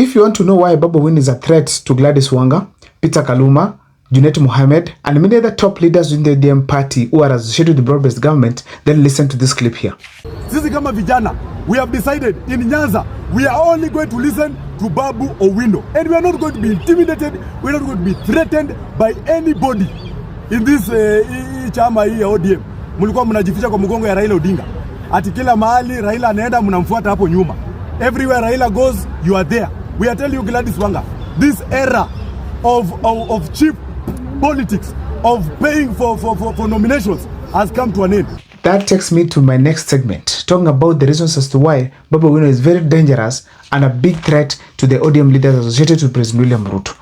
If you want to know why Babu Owino is a threat to Gladys Wanga, Peter Kaluma, Junet Mohammed, and many other top leaders in the ODM party who are associated with the broad-based government, then listen to this clip here. Sisi kama vijana, we have decided in Nyanza, we are only going to listen to Babu Owino. And we are not going to be intimidated, we are not going to be threatened by anybody in this chama hii ya ODM. Mulikuwa mnajificha kwa mgongo ya Raila Odinga. Ati kila mahali Raila anaenda mnamfuata hapo nyuma. Everywhere Raila goes, you are there. We are telling you, Gladys Wanga, this era of cheap politics, of paying for nominations has come to an end. That takes me to my next segment, talking about the reasons as to why Babu Owino is very dangerous and a big threat to the ODM leaders associated with President William Ruto.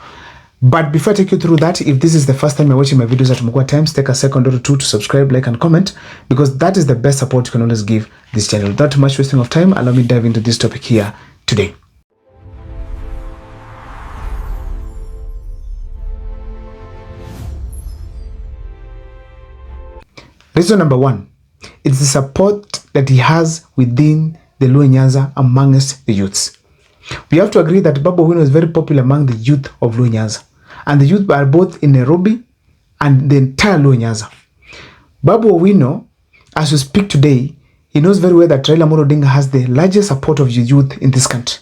But before I take you through that, if this is the first time you're watching my videos at Mukwa Times, take a second or two to subscribe, like, and comment, because that is the best support you can always give this channel. Without too much wasting of time, allow me to dive into this topic here today. Reason number one, it's the support that he has within the Luo Nyanza amongst the youths. We have to agree that Babu Owino is very popular among the youth of Luo Nyanza, and the youth are both in Nairobi and the entire Luo Nyanza. Babu Owino, as we speak today, he knows very well that Raila Odinga has the largest support of the youth in this country.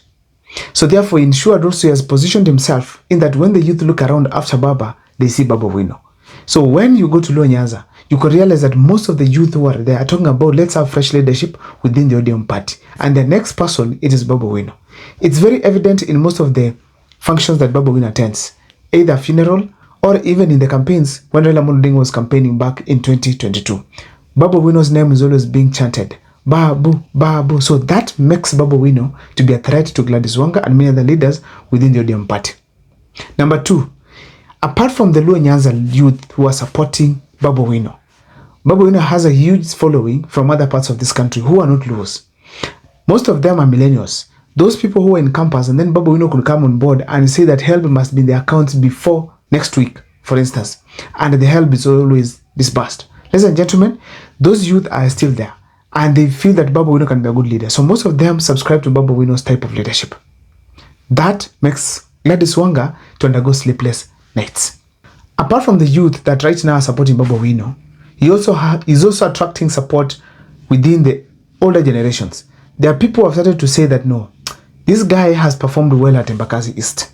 So therefore, ensured also he has positioned himself in that when the youth look around after Baba, they see Babu Owino. So when you go to Luo Nyanza, you could realize that most of the youth who are there are talking about let's have fresh leadership within the ODM party. And the next person, it is Babu Owino. It's very evident in most of the functions that Babu Owino attends, either funeral or even in the campaigns when Raila Odinga was campaigning back in 2022. Babu Owino's name is always being chanted, Babu, Babu. So that makes Babu Owino to be a threat to Gladys Wanga and many other leaders within the ODM party. Number two, apart from the Luo Nyanza youth who are supporting Babu Owino, Babu Owino has a huge following from other parts of this country who are not Luos. Most of them are millennials. Those people who are in campus, and then Babu Owino could come on board and say that help must be in the account before next week, for instance, and the help is always disbursed. Ladies and gentlemen, those youth are still there, and they feel that Babu Owino can be a good leader. So most of them subscribe to Babu Owino's type of leadership. That makes Gladys Wanga to undergo sleepless nights. Apart from the youth that right now are supporting Babu Owino, he is also attracting support within the older generations. There are people who have started to say that no, this guy has performed well at Embakasi East.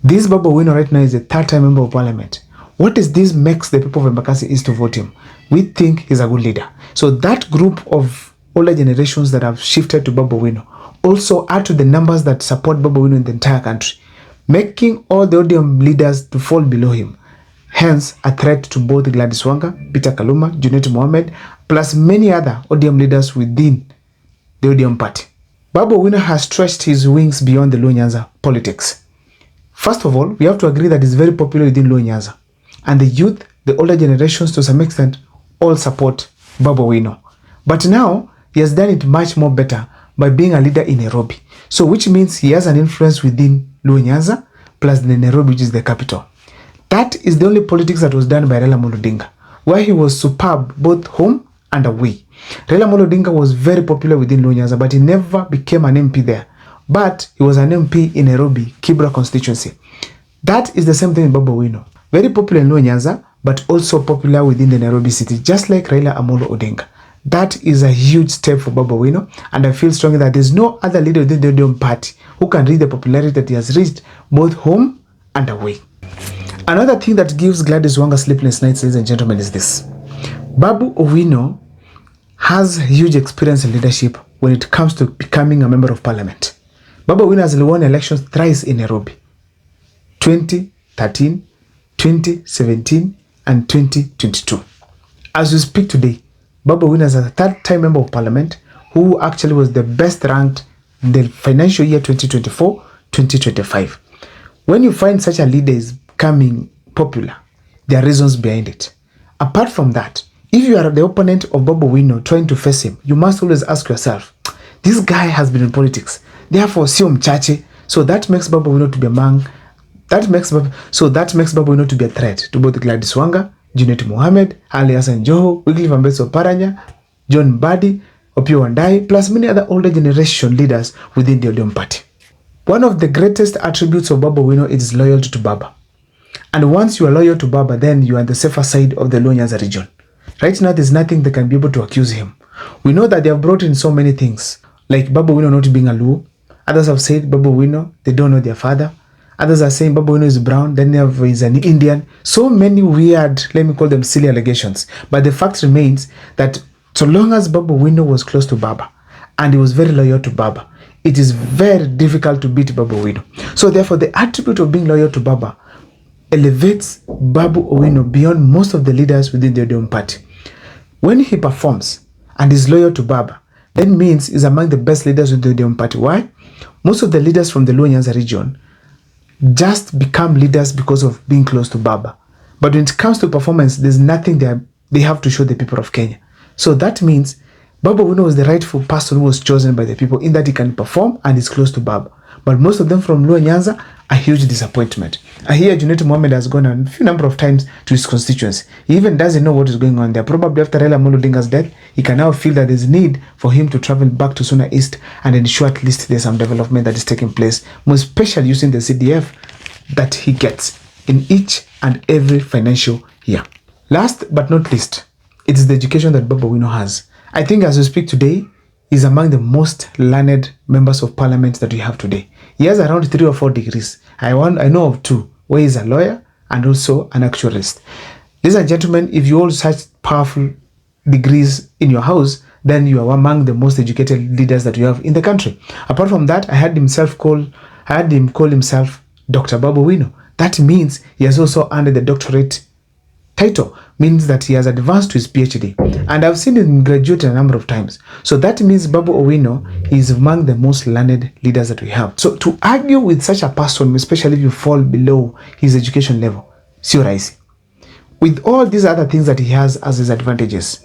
This Babu Owino right now is a third-time member of parliament. What is this makes the people of Embakasi East to vote him? We think he's a good leader. So that group of older generations that have shifted to Babu Owino also add to the numbers that support Babu Owino in the entire country, making all the ODM leaders to fall below him. Hence, a threat to both Gladys Wanga, Peter Kaluma, Junet Mohammed, plus many other ODM leaders within the ODM party. Babu Owino has stretched his wings beyond the Luo Nyanza politics. First of all, we have to agree that he's very popular within Luo Nyanza. And the youth, the older generations to some extent, all support Babu Owino. But now, he has done it much more better by being a leader in Nairobi. So which means he has an influence within Luo Nyanza, plus the Nairobi, which is the capital. That is the only politics that was done by Raila Odinga, where he was superb both home and away. Raila Odinga was very popular within Luo Nyanza, but he never became an MP there. But he was an MP in Nairobi, Kibra constituency. That is the same thing in Babu Owino. Very popular in Luo Nyanza, but also popular within the Nairobi city, just like Raila Odinga. That is a huge step for Babu Owino, and I feel strongly that there's no other leader within the ODM party who can reach the popularity that he has reached both home and away. Another thing that gives Gladys Wanga sleepless nights, ladies and gentlemen, is this. Babu Owino has huge experience in leadership when it comes to becoming a member of parliament. Babu Owino has won elections thrice in Nairobi, 2013, 2017, and 2022. As we speak today, Babu Owino is a third-time member of parliament who actually was the best ranked in the financial year 2024-2025. When you find such a leader is becoming popular, there are reasons behind it. Apart from that, if you are the opponent of Babu Owino trying to face him, you must always ask yourself, this guy has been in politics, therefore sio mchache, so that makes Babu Owino to be that makes Babu Owino to be a threat to both Gladys Wanga, Junet Mohammed, Ali Hassan Joho, Wycliffe Ambeso Paranya, John Mbadi, Opiyo Wandayi, plus many other older generation leaders within the ODM party. One of the greatest attributes of Babu Owino is loyalty to Baba. And once you are loyal to Baba, then you are on the safer side of the Luo Nyanza region. Right now, there's nothing that can be able to accuse him. We know that they have brought in so many things, like Babu Owino not being a Luo. Others have said Babu Owino, they don't know their father. Others are saying Babu Owino is brown, then he's an Indian. So many weird, let me call them silly allegations. But the fact remains that so long as Babu Owino was close to Baba, and he was very loyal to Baba, it is very difficult to beat Babu Owino. So therefore, the attribute of being loyal to Baba elevates Babu Owino beyond most of the leaders within the ODM party. When he performs and is loyal to Baba, that means he's among the best leaders within the ODM party. Why? Most of the leaders from the Luo Nyanza region just become leaders because of being close to Baba. But when it comes to performance, there's nothing they have to show the people of Kenya. So that means Babu Owino was the rightful person who was chosen by the people in that he can perform and is close to Baba. But most of them from Luo Nyanza, a huge disappointment. I hear Junet Mohammed has gone a few number of times to his constituency. He even doesn't know what is going on there. Probably after Raila Odinga's death, he can now feel that there's need for him to travel back to Suna East and ensure at least there's some development that is taking place, most especially using the CDF that he gets in each and every financial year. Last but not least, it is the education that Babu Owino has. I think as we speak today, he's among the most learned members of parliament that we have today. He has around 3 or 4 degrees. I know of 2, where he's a lawyer and also an actuarist. Ladies and gentlemen, if you hold such powerful degrees in your house, then you are among the most educated leaders that we have in the country. Apart from that, I had him call himself Dr. Babu Owino. That means he has also earned the doctorate title, means that he has advanced to his PhD. And I've seen him graduate a number of times. So that means Babu Owino is among the most learned leaders that we have. So to argue with such a person, especially if you fall below his education level, sio rahisi. With all these other things that he has as his advantages,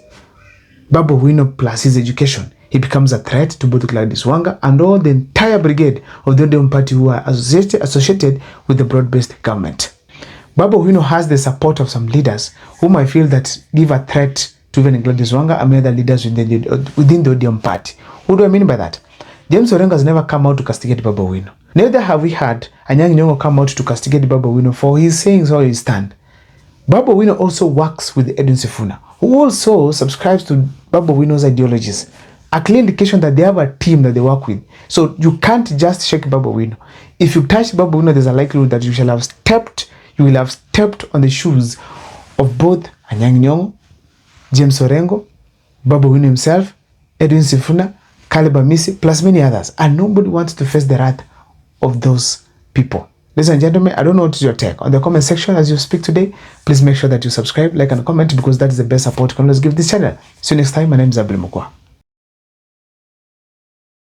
Babu Owino plus his education, he becomes a threat to both Gladys Wanga and all the entire brigade of the ODM party who are associated with the broad-based government. Babu Owino has the support of some leaders whom I feel that give a threat to even Gladys Wanga and other leaders within the ODM party. What do I mean by that? James Orengo has never come out to castigate Babu Owino. Neither have we had Anyang' Nyong'o come out to castigate Babu Owino for his sayings or his stand. Babu Owino also works with Edwin Sifuna, who also subscribes to Babu Owino's ideologies. A clear indication that they have a team that they work with. So you can't just shake Babu Owino. If you touch Babu Owino, there's a likelihood that you will have stepped on the shoes of both Anyang' Nyong'o, James Orengo, Babu Owino himself, Edwin Sifuna, Caleb Amisi, plus many others. And nobody wants to face the wrath of those people. Ladies and gentlemen, I don't know what is your take. On the comment section as you speak today, please make sure that you subscribe, like, and comment because that is the best support you can always give this channel. See you next time. My name is Abel Mukwa.